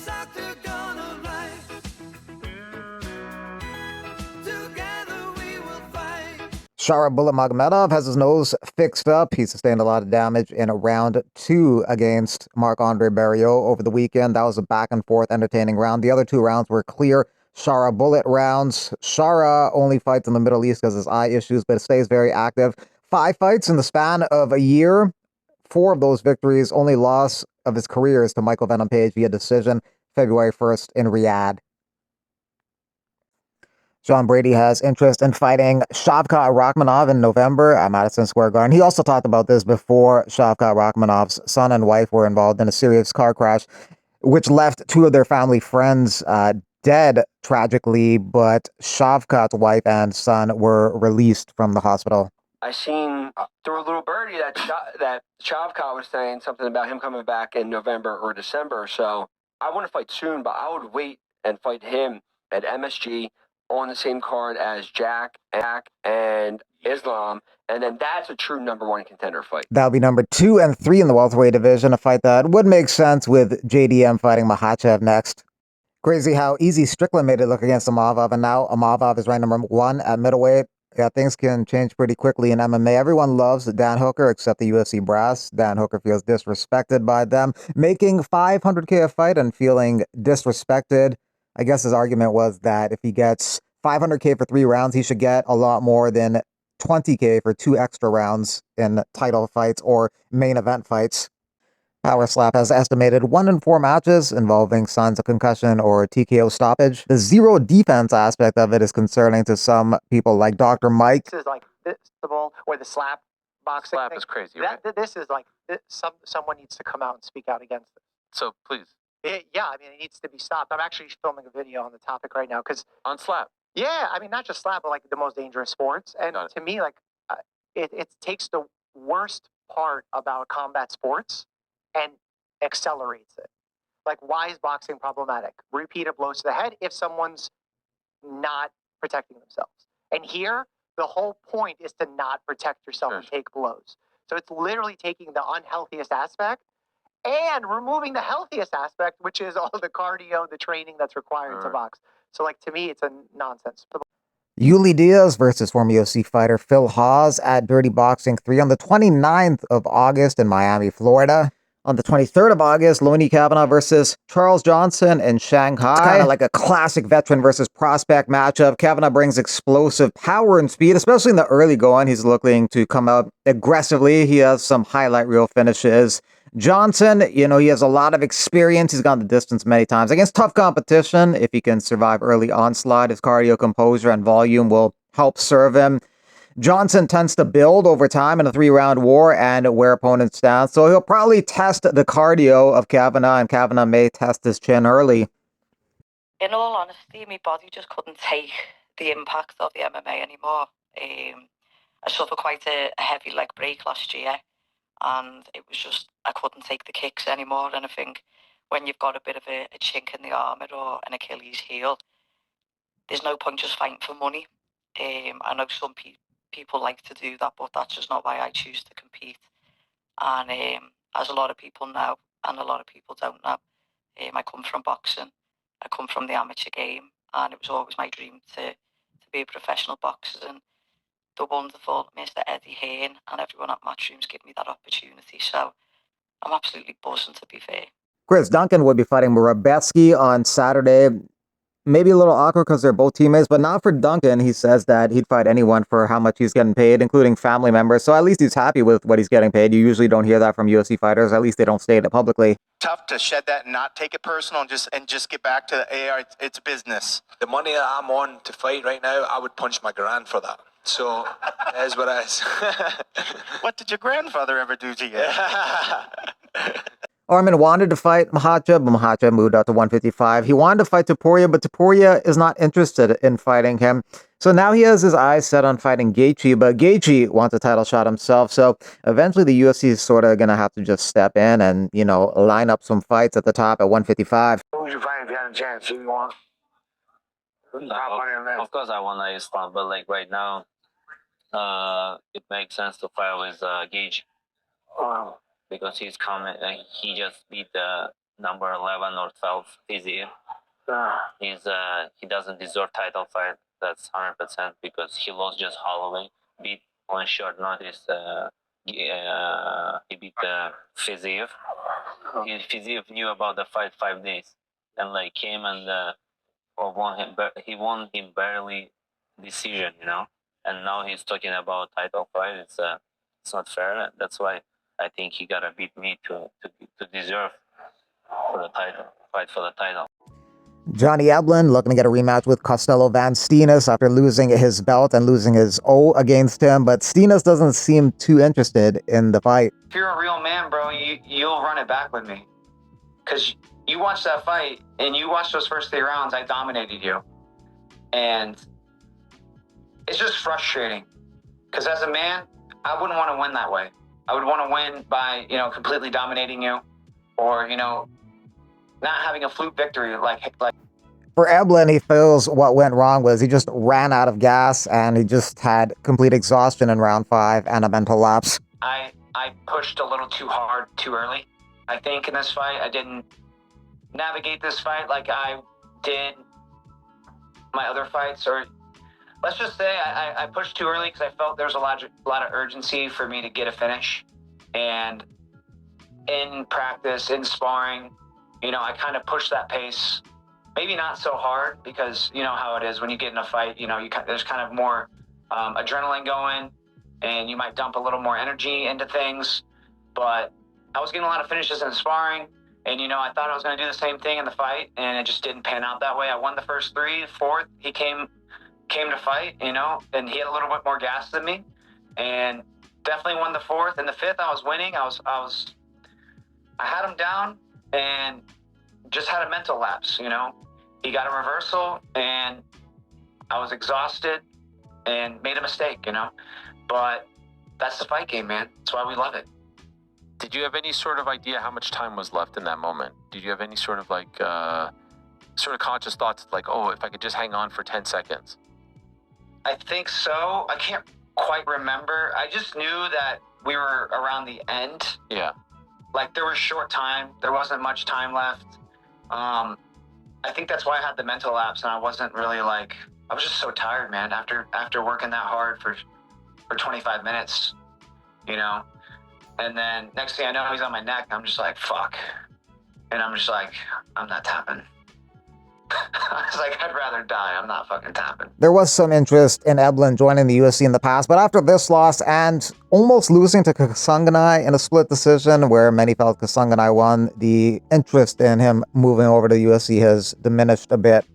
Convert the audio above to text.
doctor gonna write? Together we will fight. Shara Magomedov has his nose fixed up. He sustained a lot of damage in round 2 against Marc-Andre Barriault over the weekend. That was a back-and-forth entertaining round. The other 2 rounds were clear Shara bullet rounds. Shara only fights in the Middle East because of his eye issues, but stays very active. 5 fights in the span of a year. 4 of those victories. Only loss of his career is to Michael Venom Page via decision February 1st in Riyadh. John Brady has interest in fighting Shavkat Rakhmonov in November at Madison Square Garden. He also talked about this before Shavkat Rakhmonov's son and wife were involved in a serious car crash, which left 2 of their family friends dead tragically, but Shavkat's wife and son were released from the hospital. I seen through a little birdie that Shavkat was saying something about him coming back in November or December. So I want to fight soon, but I would wait and fight him at MSG on the same card as Jack and Islam, and then that's a true #1 contender fight. That'll be number 2 and 3 in the welterweight division, a fight that would make sense with JDM fighting Makhachev next. Crazy how easy Strickland made it look against Imavov, and now Imavov is ranked #1 at middleweight. Yeah, things can change pretty quickly in MMA. Everyone loves Dan Hooker except the UFC brass. Dan Hooker feels disrespected by them, making $500K a fight and feeling disrespected. I guess his argument was that if he gets $500K for 3 rounds, he should get a lot more than $20K for 2 extra rounds in title fights or main event fights. Power Slap has estimated 1 in 4 matches involving signs of concussion or TKO stoppage. The zero defense aspect of it is concerning to some people like Dr. Mike. This is like or the slap boxing. Slap is crazy, right? This is like someone needs to come out and speak out against it. So please. Yeah, I mean, it needs to be stopped. I'm actually filming a video on the topic right now because on slap. Yeah, I mean, not just slap, but like the most dangerous sports. And to me, like it takes the worst part about combat sports and accelerates it. Like, why is boxing problematic? Repeated blows to the head if someone's not protecting themselves. And here, the whole point is to not protect yourself and take blows. So it's literally taking the unhealthiest aspect and removing the healthiest aspect, which is all the cardio, the training that's required to box. So, like, to me, it's a nonsense. Yuli Diaz versus former UFC fighter Phil Hawes at Dirty Boxing 3 on the 29th of August in Miami, Florida. On the 23rd of August, Loney Kavanaugh versus Charles Johnson in Shanghai. It's kind of like a classic veteran versus prospect matchup. Kavanaugh brings explosive power and speed, especially in the early going. He's looking to come out aggressively. He has some highlight reel finishes. Johnson, you know, he has a lot of experience. He's gone the distance many times against tough competition. If he can survive early onslaught, his cardio, composure, and volume will help serve him. Johnson tends to build over time in a 3-round war and wear opponents down, so he'll probably test the cardio of Kavanaugh, and Kavanaugh may test his chin early. In all honesty, my body just couldn't take the impact of the MMA anymore. I suffered quite a heavy leg break last year, and it was just, I couldn't take the kicks anymore. And I think when you've got a bit of a chink in the armour or an Achilles heel, there's no point just fighting for money. I know some people like to do that, but that's just not why I choose to compete. And as a lot of people know, and a lot of people don't know, I come from boxing. I come from the amateur game, and it was always my dream to be a professional boxer. And the wonderful Mr. Eddie Hearn and everyone at Matchrooms gave me that opportunity. So I'm absolutely buzzing, to be fair. Chris Duncan would be fighting Murabetsky on Saturday. Maybe a little awkward because they're both teammates, but not for Duncan. He says that he'd fight anyone for how much he's getting paid, including family members. So at least he's happy with what he's getting paid. You usually don't hear that from UFC fighters. At least they don't state it publicly. Tough to shed that and not take it personal and just get back to it's business. The money that I'm on to fight right now, I would punch my grand for that. So it is what it is. What did your grandfather ever do to you? Arman wanted to fight Makhachev, but Makhachev moved out to 155. He wanted to fight Topuria, but Topuria is not interested in fighting him. So now he has his eyes set on fighting Gaethje, but Gaethje wants a title shot himself. So eventually the UFC is sort of going to have to just step in and, you know, line up some fights at the top at 155. Who would you fight if you had a chance? Who you want? Of course I want Islam, but like right now, it makes sense to fight with Gaethje. Wow. Because he's coming, he just beat number 11 or 12 physique. He doesn't deserve title fight. That's 100% because he lost just Holloway, beat on short notice. He beat Fiziev. Fiziev knew about the fight 5 days, and like came and won him. But he won him barely decision, you know. And now he's talking about title fight. It's not fair. That's why I think he gotta beat me to deserve for the title, fight for the title. Johnny Eblen looking to get a rematch with Costello Van Steenis after losing his belt and losing his O against him, but Steenis doesn't seem too interested in the fight. If you're a real man, bro, you'll run it back with me. Because you watched that fight, and you watched those first 3 rounds, I dominated you. And it's just frustrating. Because as a man, I wouldn't want to win that way. I would want to win by, completely dominating you, or, not having a fluke victory like. For Eblen, he feels what went wrong was he just ran out of gas and he just had complete exhaustion in round 5 and a mental lapse. I pushed a little too hard too early. I think in this fight, I didn't navigate this fight like I did my other fights, or let's just say I pushed too early because I felt there was a lot of urgency for me to get a finish. And in practice, in sparring, I kind of pushed that pace. Maybe not so hard because you know how it is when you get in a fight. There's kind of more adrenaline going, and you might dump a little more energy into things. But I was getting a lot of finishes in sparring, and I thought I was going to do the same thing in the fight, and it just didn't pan out that way. I won the first 3, 4th he came to fight, and he had a little bit more gas than me, and definitely won the 4th. And the 5th, I was winning. I had him down and just had a mental lapse. He got a reversal, and I was exhausted and made a mistake. But that's the fight game, man. That's why we love it. Did you have any sort of idea how much time was left in that moment? Did you have any sort of conscious thoughts like, oh, if I could just hang on for 10 seconds? I think so. I can't quite remember. I just knew that we were around the end. Yeah. Like there was short time. There wasn't much time left. I think that's why I had the mental lapse, and I wasn't really I was just so tired, man, after working that hard for 25 minutes, and then next thing I know, he's on my neck. I'm just like, fuck. And I'm just like, I'm not tapping. I was like, I'd rather die. I'm not fucking tapping. There was some interest in Eblen joining the UFC in the past, but after this loss and almost losing to Kasunganai in a split decision where many felt Kasunganai won, the interest in him moving over to the UFC has diminished a bit.